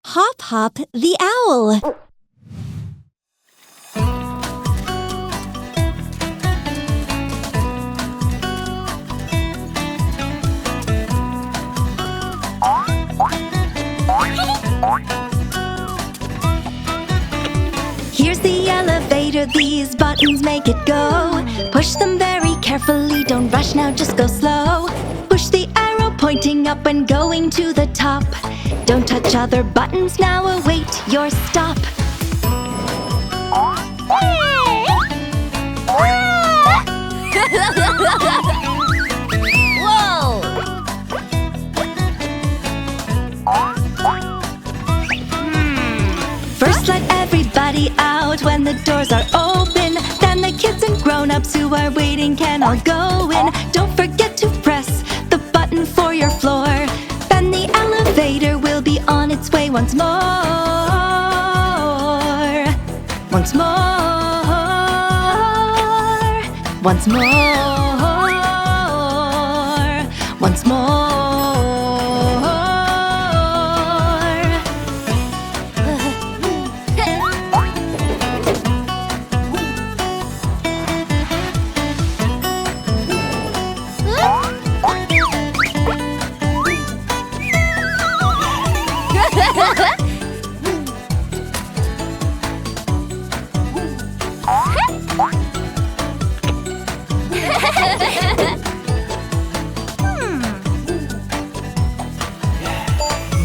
Hop Hop the Owl. Here's the elevator, these buttons make it go. Push them very carefully, don't rush now, just go slow. Push the arrow pointing up and going to the top. Don't touch other buttons, now await your stop. Whoa! First let everybody out when the doors are open. Then the kids and grown-ups who are waiting can all go in. Don't forget to press the button for your floor. Then the elevator will be on its way once more. Once more. Once more. Once more.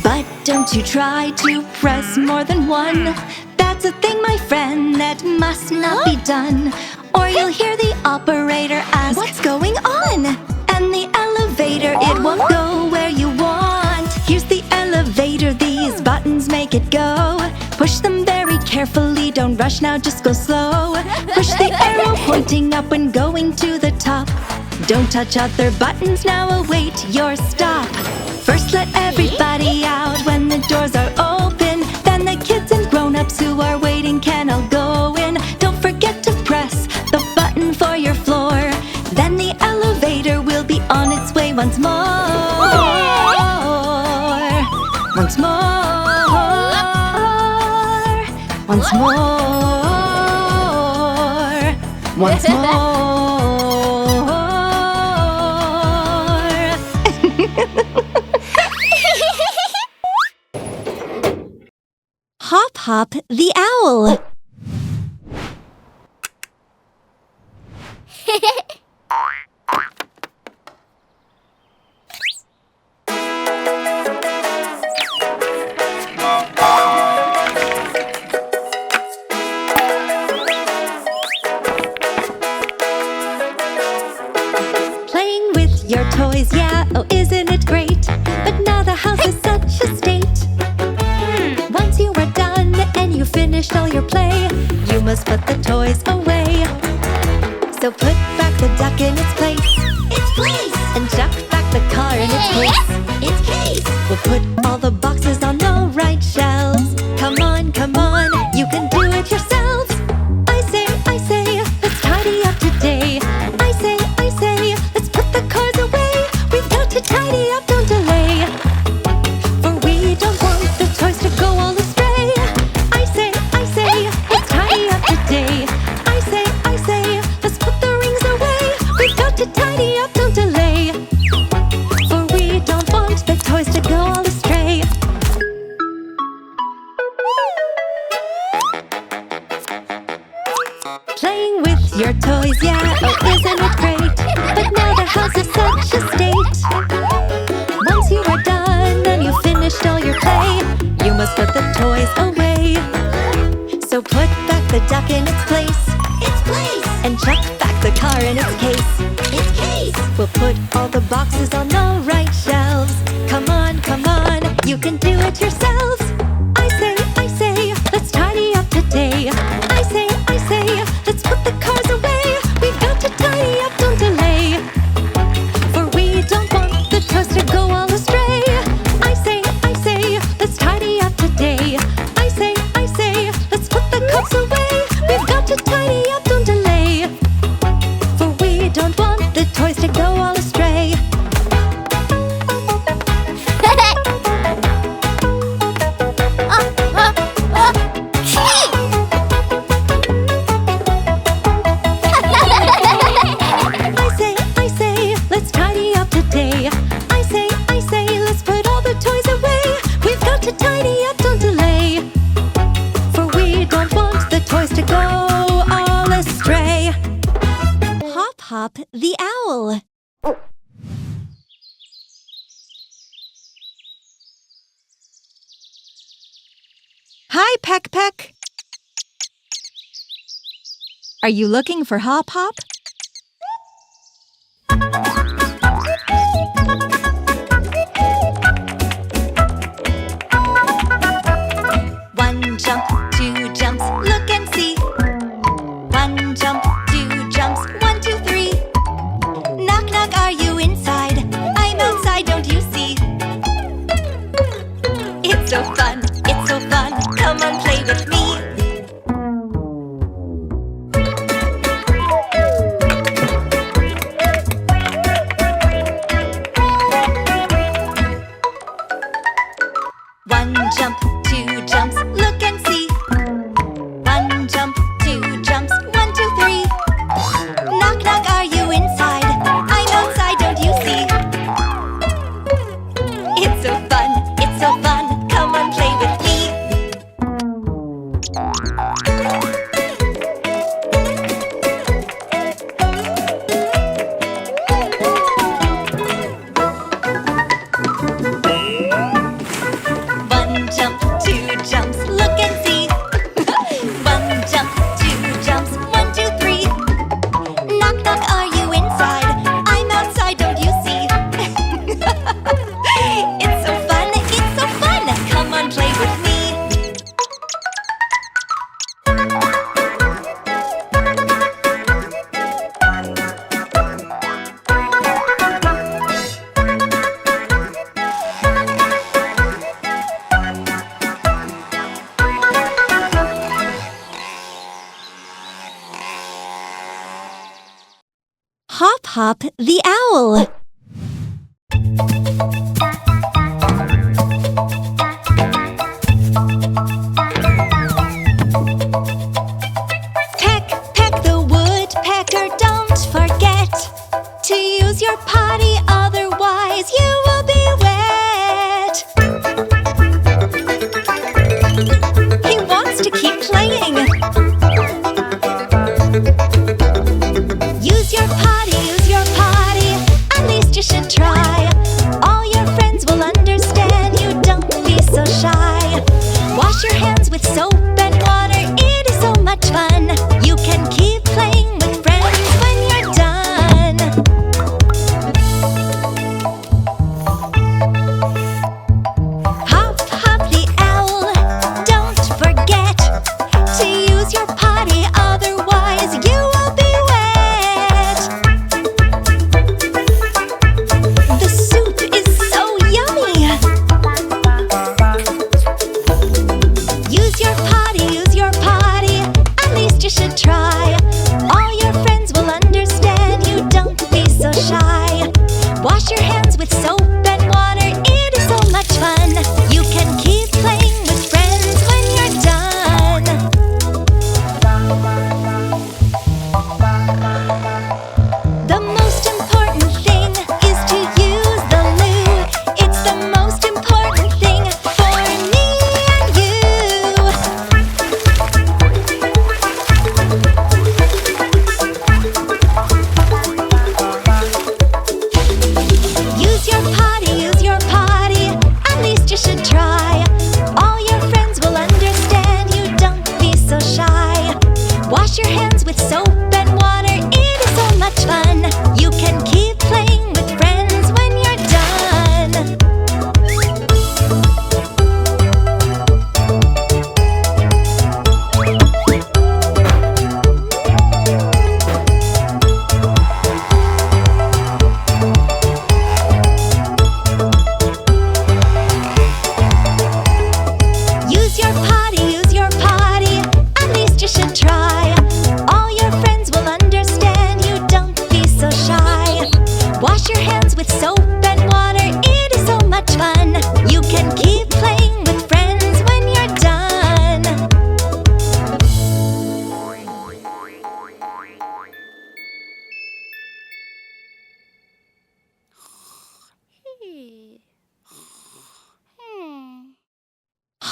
But don't you try to press more than one. That's a thing, my friend, that must not be done. Or you'll hear the operator ask, "What's going on?" And the elevator, it won't go where you want. Here's the elevator, these buttons make it go. Push them very carefully, don't rush now, just go slow. Push the arrow pointing up and going to the top. Don't touch other buttons, now await your stop. First let everybody out when the doors are open. Then the kids and grown-ups who are waiting can all go in. Don't forget to press the button for your floor. Then the elevator will be on its way once more. Once more. Once more. Once more. Hop Hop the Owl. Playing with your toys, yeah, oh isn't it great? But now the house is such a state. Once you are done and you finished all your play, you must put the toys away. So put back the duck in its place. Its place! And chuck back the car in its case. Its case! We'll put all the boxes on the right shelves. Come on, you can do it yourselves. I say, let's tidy up today. I say, let's put the cars away. We've got to tidy up, don't delay. For we don't want the toys to go all astray. I say, let's tidy up today. I say, let's put the rings away. We've got to tidy up, don't delay. For we don't want the toys to go all astray. Playing with your toys, yeah, oh isn't it great? But now the house is such a state. Once you are done and you finished all your play, you must put the toys away. So put back the duck in its place. Its place! And chuck back the car in its case. Its case! We'll put all the boxes on the right shelves. Come on, you can do it yourselves. I say, let's tidy up today. I say, let's put the cars away. We've got to tidy up, don't delay. For we don't want the toys to go all astray. I say, let's tidy up today. I say, let's put the cups away. We've got to tidy up, don't delay. For we don't want the toys to go all astray. to tidy up, don't delay. For we don't want the toys to go all astray. Hop Hop the Owl. Hi, Peck Peck. Are you looking for Hop Hop? One jump, two jumps, look and see. One jump, two jumps, 1, 2, 3. Knock, knock, are you inside? I'm outside, don't you see? It's so fun, come on, play with me. One jump, two jumps, look and see. One jump, two jumps, 1, 2, 3. Knock, knock, are you inside? I'm outside, don't you see? It's so fun, come on, play with me. One jump, two jumps, look and see. One jump, two jumps, 1, 2, 3. Knock, knock, are you inside? I'm outside, don't you see? It's so fun, come on, play with me. Hop Hop the Owl. Peck, peck the woodpecker, don't forget to use your potty, otherwise you will be wet. He wants to keep playing. Use your potty, at least you should try. All your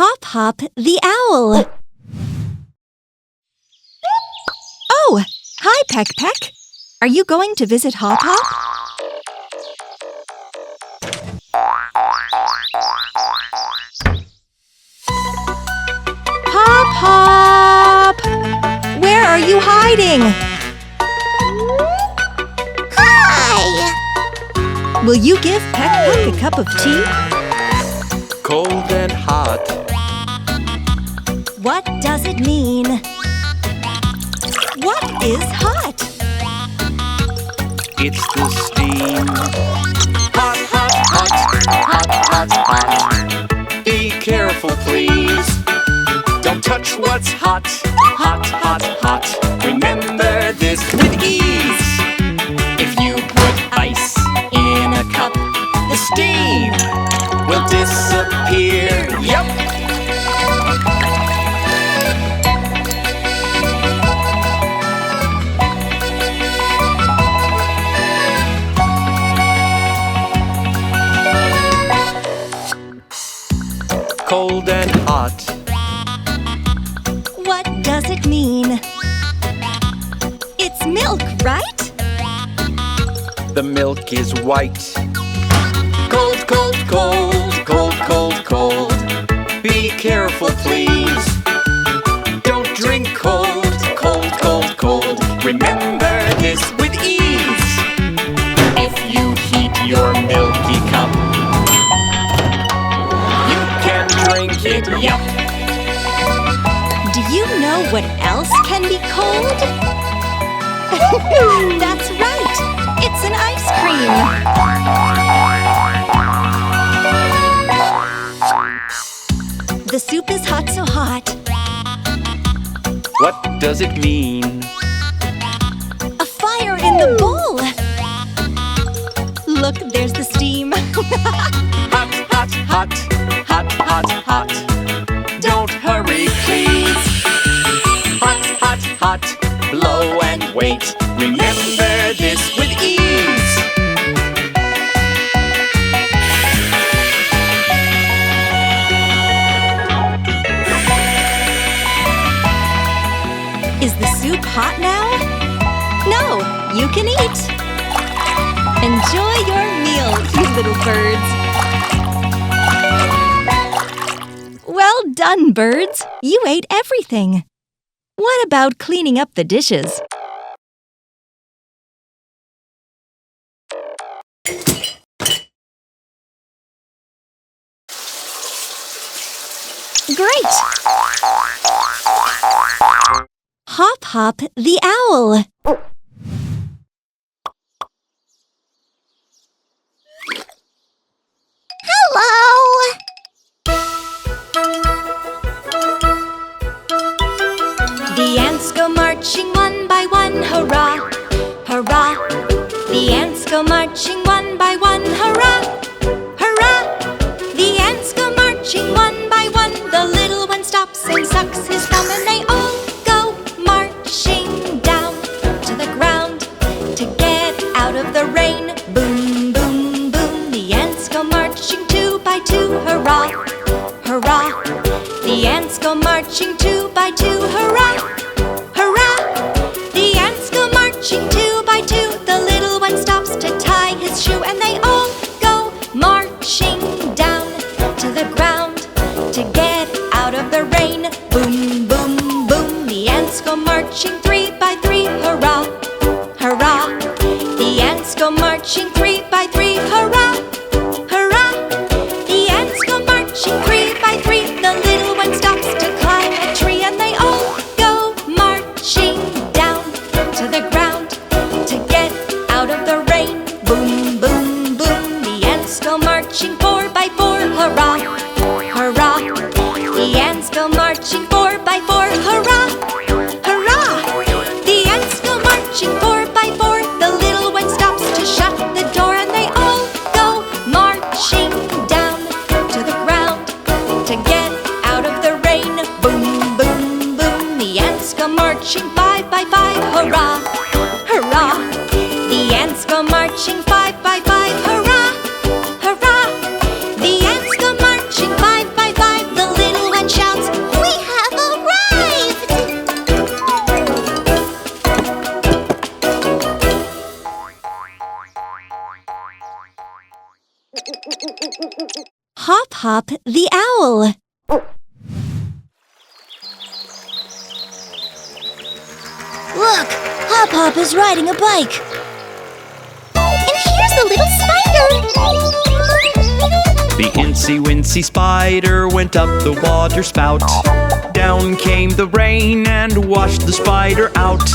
Hop Hop the Owl. Oh, hi, Peck Peck. Are you going to visit Hop Hop? Hop Hop! Where are you hiding? Hi! Will you give Peck Peck a cup of tea? Cold and hot. What does it mean? What is hot? It's the steam. Hot, hot, hot, hot, hot, hot. Be careful, please. Don't touch what's hot, hot, hot, hot. Remember this with ease. If you put ice in a cup, the steam will disappear. Yup. Cold and hot. What does it mean? It's milk, right? The milk is white. Cold, cold, cold, cold, cold, cold. Be careful, please. Don't drink cold, cold, cold, cold. Remember this with ease. If you heat your milky cup, you can drink it, yup. Do you know what else can be cold? That's right! It's an ice cream! The soup is hot, so hot. What does it mean? A fire in the bowl! Look, there's the steam. Hot, hot, hot, hot, hot, hot. Don't hurry, please. Hot, hot, hot, blow and wait. Remember this with ease. Is the soup hot now? No, you can eat. Enjoy your meal, you little birds. Well done, birds. You ate everything. What about cleaning up the dishes? Great! Hop Hop the Owl. Hello! The ants go marching one by one, hurrah, hurrah. The ants go marching one by one, hurrah, hurrah. The ants go marching one by one. The little one stops and sucks his thumb, and they all go marching down to the ground to get out of the rain. Boom, boom, boom. The ants go marching two by two, hurrah, hurrah. The ants go marching two by two, hurrah, hurrah. The ants go marching two by two. The little one stops to tie his shoe, and they all go marching down to the ground to get out of the rain. Boom, boom, boom. The ants go marching three by three, hurrah, hurrah. The ants go marching three by three, hurrah, hurrah. The ants go marching three by three. The little one stops to climb a tree, and they all go marching down to the ground to get out of the rain. Boom, boom, boom. The ants go marching four by four, hurrah, hurrah. The ants go marching four by four, hurrah, hurrah. The ants go marching four by four. The little one stops to shut the door, and they all go marching down to the ground to get out of the rain. Boom, boom, boom. The ants go marching five by five, hurrah, hurrah. The ants go marching five by five, hurrah, hurrah. The ants go marching five by five. The little Hop the owl. Look, Hop Hop is riding a bike. And here's the little spider. The Incy Wincy Spider went up the water spout. Down came the rain and washed the spider out.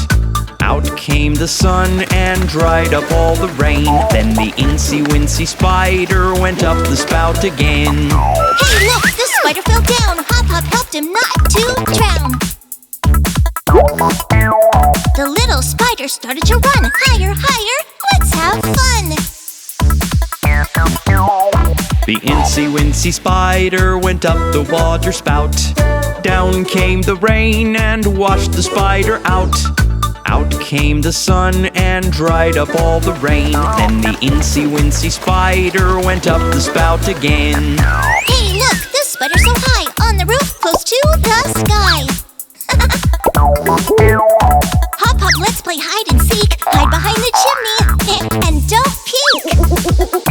Out came the sun and dried up all the rain. Then the Incy Wincy Spider went up the spout again. Hey, look, the spider fell down. Hop Hop helped him not to drown. The little spider started to run. Higher, higher, let's have fun. The Incy Wincy Spider went up the water spout. Down came the rain and washed the spider out. Out came the sun and dried up all the rain. Then the Incy Wincy Spider went up the spout again. Hey, look, the spider's so high on the roof, close to the sky. Hop Hop, let's play hide and seek. Hide behind the chimney and don't peek.